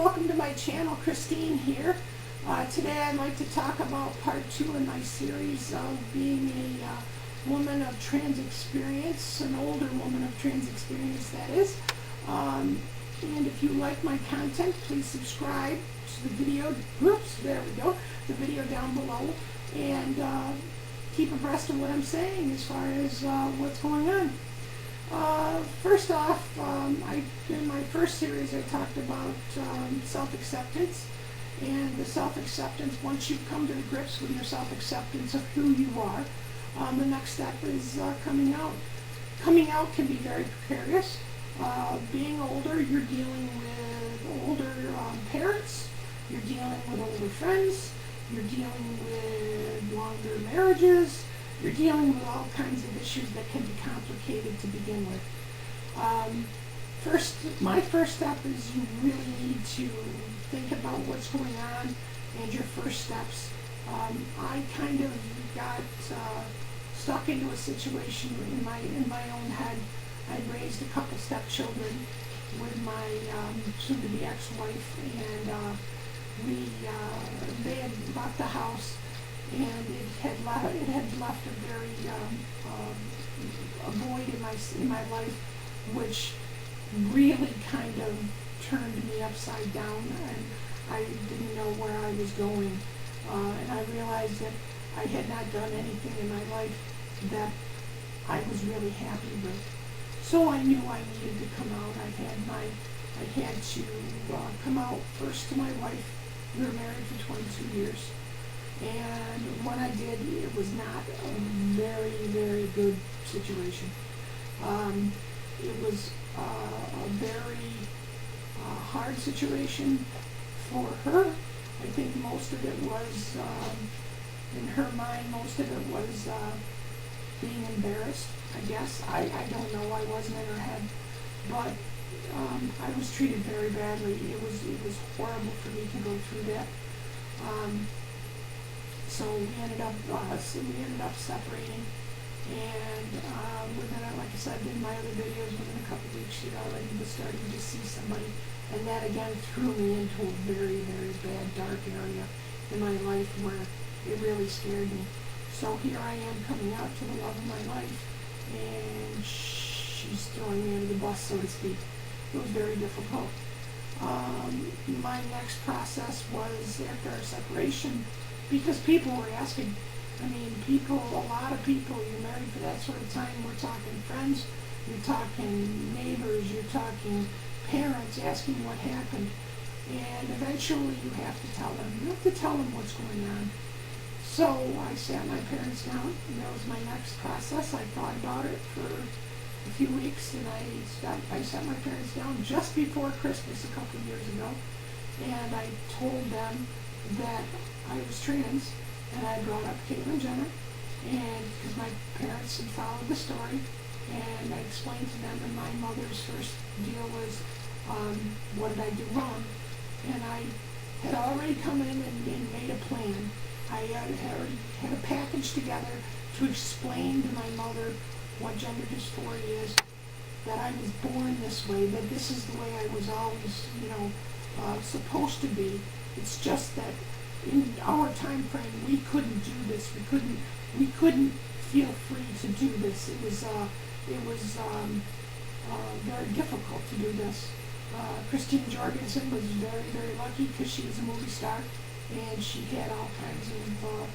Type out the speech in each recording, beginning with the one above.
welcome to my channel. Christine here. Today I'd like to talk about part 2 in my series of being a woman of trans experience, an older woman of trans experience that is. And if you like my content, please subscribe to the video, there we go, the video down below, and keep abreast of what I'm saying as far as what's going on. First off, in my first series I talked about self-acceptance, and the self-acceptance, once you've come to grips with your self-acceptance of who you are, the next step is coming out. Coming out can be very precarious. Being older, you're dealing with older parents, you're dealing with older friends, you're dealing with longer marriages, you're dealing with all kinds of issues that can be complicated to begin with. My first step is you really need to think about what's going on and your first steps. I kind of got stuck into a situation in my own head. I'd raised a couple stepchildren with my soon-to-be ex-wife, and they had left the house, and it had left a very a void in my life, which really kind of turned me upside down, and I didn't know where I was going, and I realized that I had not done anything in my life that I was really happy with. So I knew I needed to come out. I had to come out first to my wife. We were married for 22 years. And when I did, it was not a very, very good situation. It was a very hard situation for her. I think most of it was, in her mind, most of it was being embarrassed, I guess. I don't know. I wasn't in her head. But I was treated very badly. It was horrible for me to go through that. So we ended up separating, and within, like I said in my other videos, within a couple of weeks, she'd already was starting to see somebody, and that again threw me into a very, very bad, dark area in my life where it really scared me. So here I am coming out to the love of my life, and she's throwing me under the bus, so to speak. It was very difficult. My next process was after our separation, because people were asking. I mean, a lot of people, you're married for that sort of time, we're talking friends, you're talking neighbors, you're talking parents asking what happened. And eventually you have to tell them. You have to tell them what's going on. So I sat my parents down, and that was my next process. I thought about it for a few weeks, and I sat my parents down just before Christmas a couple of years ago, and I told them that I was trans, and I brought up Caitlyn Jenner, and because my parents had followed the story, and I explained to them that my mother's first deal was, what did I do wrong? And I had already come in and made a plan. I had a package together to explain to my mother what gender dysphoria is, that I was born this way, that this is the way I was always, supposed to be. It's just that in our time frame, we couldn't do this. We couldn't feel free to do this. It was very difficult to do this. Christine Jorgensen was very, very lucky because she was a movie star, and she had all kinds of,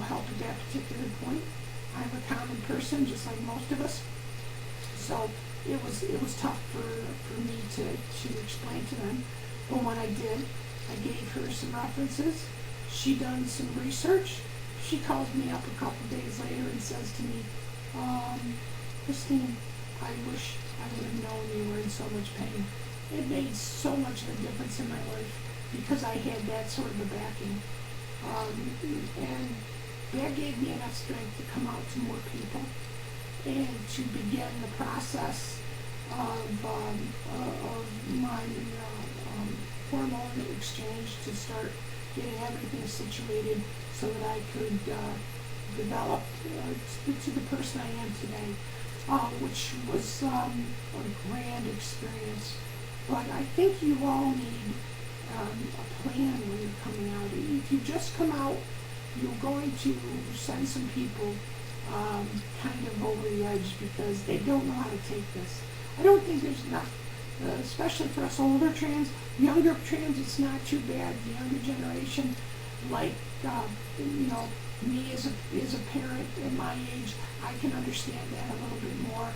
help at that particular point. I'm a common person, just like most of us. So it was tough for me to explain to them. But when I did, I gave her some references. She done some research. She calls me up a couple days later and says to me, Christine, I wish I would have known you were in so much pain. It made so much of a difference in my life because I had that sort of a backing. And that gave me enough strength to come out to more people and to begin the process of my hormone exchange, to start getting everything situated so that I could develop to the person I am today, which was a grand experience. But I think you all need a plan when you're coming out. If you just come out, you're going to send some people kind of over the edge because they don't know how to take this. I don't think there's enough, especially for us older trans. Younger trans, it's not too bad. The younger generation, like me as a parent at my age, I can understand that a little bit more.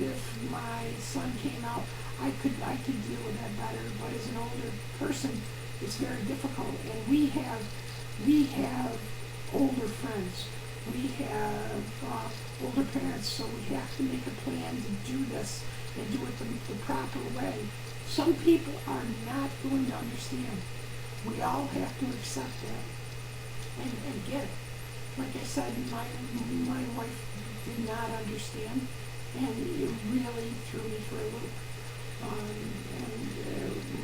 If my son came out, I could deal with that better. But as an older person, it's very difficult. And we have older friends. We have older parents, so we have to make a plan to do this and do it the proper way. Some people are not going to understand. We all have to accept that and get it. Like I said, my wife did not understand, and it really threw me for a loop.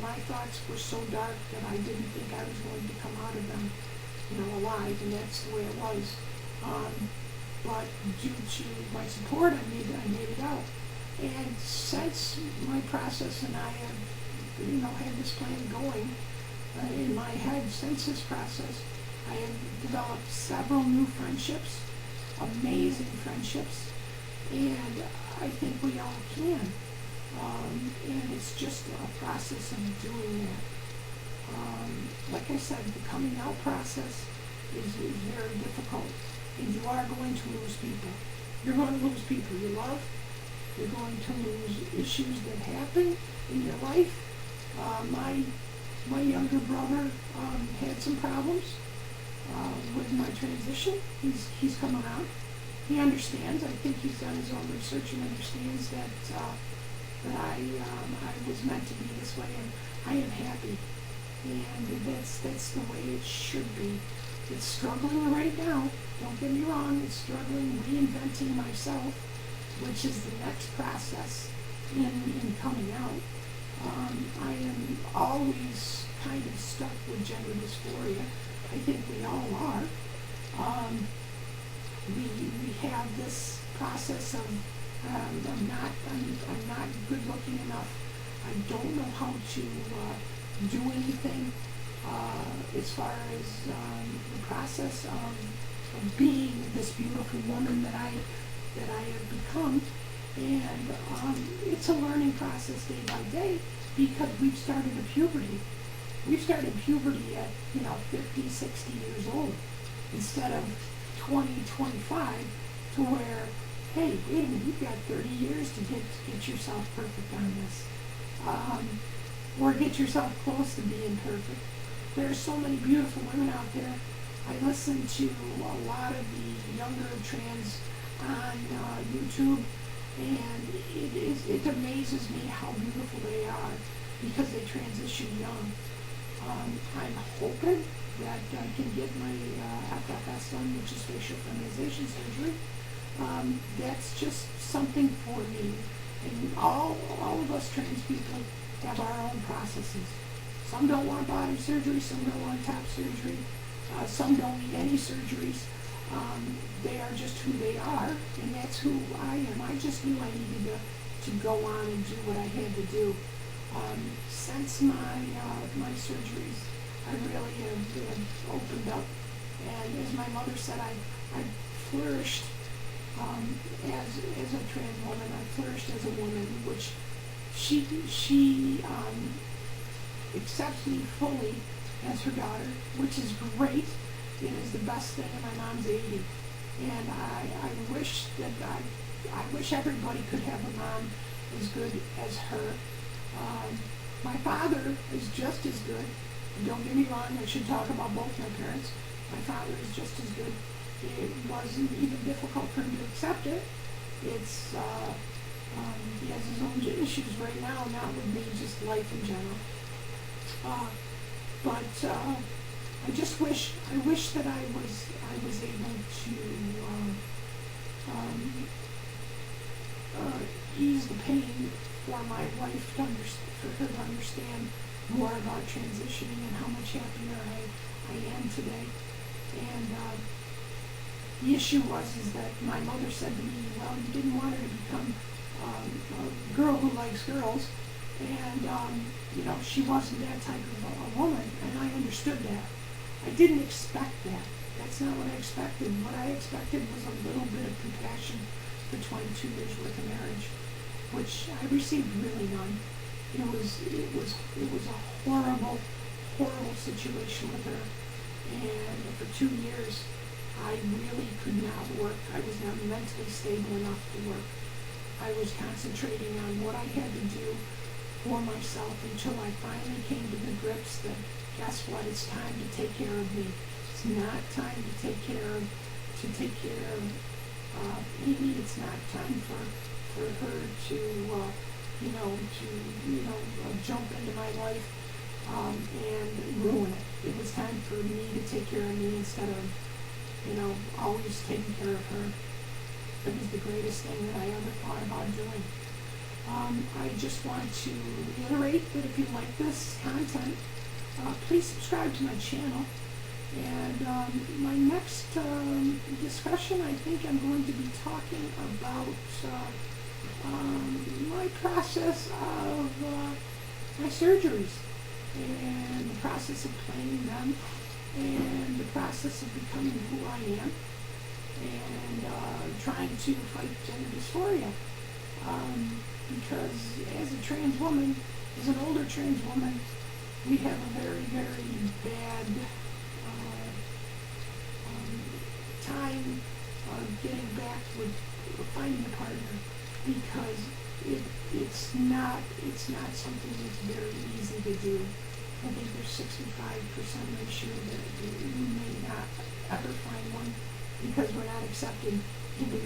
My thoughts were so dark that I didn't think I was going to come out of them, alive, and that's the way it was. But due to my support, I made it out. And since my process, and I have, had this plan going in my head since this process, I have developed several new friendships, amazing friendships, and I think we all can. And it's just a process of doing that. Like I said, the coming out process is very difficult, and you are going to lose people. You're going to lose people you love. You're going to lose issues that happen in your life. My younger brother had some problems with my transition. He's coming out. He understands. I think he's done his own research and understands that I was meant to be this way, and I am happy. And that's the way it should be. It's struggling right now. Don't get me wrong. It's struggling, reinventing myself, which is the next process in coming out. I am always kind of stuck with gender dysphoria. I think we all are. We have this process of I'm not good looking enough. I don't know how to do anything as far as the process of being this beautiful woman that I have become. And it's a learning process day by day because we've started a puberty. We've started puberty at 50, 60 years old instead of 20, 25 to where, hey, wait a minute, you've got 30 years to get yourself perfect on this. Or get yourself close to being perfect. There are so many beautiful women out there. I listen to a lot of the younger trans on YouTube, and it amazes me how beautiful they are because they transition young. I'm hoping that I can get my FFS done, which is facial feminization surgery. That's just something for me. And all of us trans people have our own processes. Some don't want bottom surgery, some don't want top surgery, some don't need any surgeries. They are just who they are, and that's who I am. I just knew I needed to go on and do what I had to do. Since my surgeries, I really have opened up, and as my mother said, I flourished as a trans woman. I flourished as a woman, which she accepts me fully as her daughter, which is great. It is the best thing, and my mom's 80. And I wish that I wish everybody could have a mom as good as her. My father is just as good. Don't get me wrong, I should talk about both my parents. My father is just as good. It wasn't even difficult for him to accept it. It's he has his own issues right now, not with me, just life in general. But I just wish that I was able to ease the pain for my wife for her to understand more about transitioning and how much happier I am today. And the issue is that my mother said to me, well, you didn't want her to become a girl who likes girls, And, she wasn't that type of a woman, and I understood that. I didn't expect that. That's not what I expected. What I expected was a little bit of compassion for 22 years worth of marriage, which I received really none. It was a horrible, horrible situation with her. And for 2 years, I really could not work. I was not mentally stable enough to work. I was concentrating on what I had to do for myself until I finally came to the grips that, guess what, it's time to take care of me. It's not time to take care of Amy. It's not time for her to jump into my life and ruin it. It was time for me to take care of me instead of always taking care of her. It was the greatest thing that I ever thought about doing. I just want to reiterate that if you like this content, please subscribe to my channel. And my next discussion, I think I'm going to be talking about my process of my surgeries and the process of planning them and the process of becoming who I am and trying to fight gender dysphoria. Because as a trans woman, as an older trans woman, we have a very, very bad time getting back with finding a partner, because it's not something that's very easy to do. I think there's 65% ratio that you may not ever find one because we're not accepted into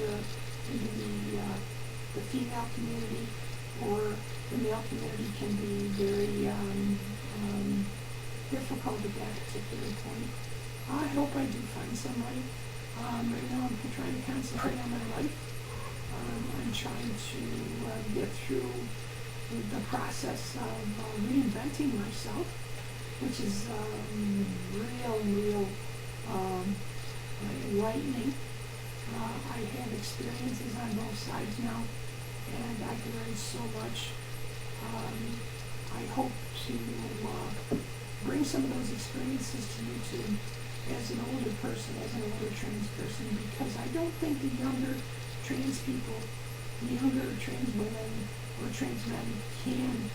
the female community, or the male community can be very difficult at that particular point. I hope I do find somebody. Right now I'm trying to concentrate on my life. I'm trying to get through the process of reinventing myself, which is real enlightening. I have experiences on both sides now, and I can learn so much. I hope to bring some of those experiences to YouTube as an older person, as an older trans person, because I don't think the younger trans people, the younger trans women or trans men can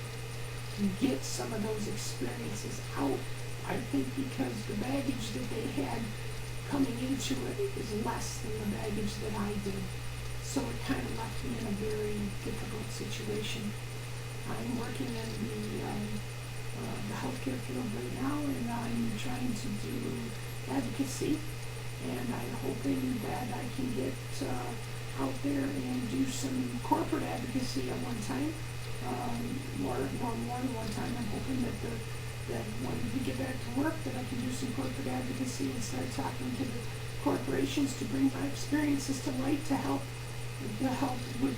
get some of those experiences out. I think because the baggage that they had coming into it is less than the baggage that I did. So it kind of left me in a very difficult situation. I'm working in the healthcare field right now, and I'm trying to do advocacy, and I'm hoping that I can get out there and do some corporate advocacy at one time, more than one time. I'm hoping that when we get back to work, that I can do some corporate advocacy and start talking to the corporations to bring my experiences to light to help with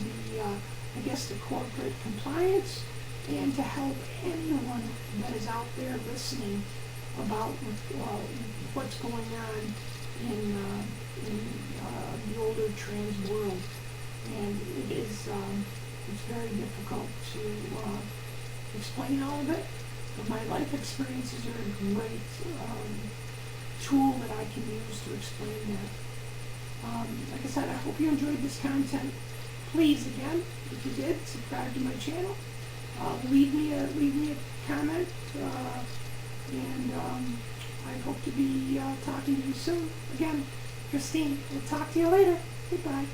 the corporate compliance, and to help anyone that is out there listening about what's going on in the older trans world. And it's very difficult to explain all of it, but my life experiences are a great tool that I can use to explain that. Like I said, I hope you enjoyed this content. Please, again, if you did, subscribe to my channel. Leave me a comment, and I hope to be talking to you soon. Again, Christine, we'll talk to you later. Goodbye.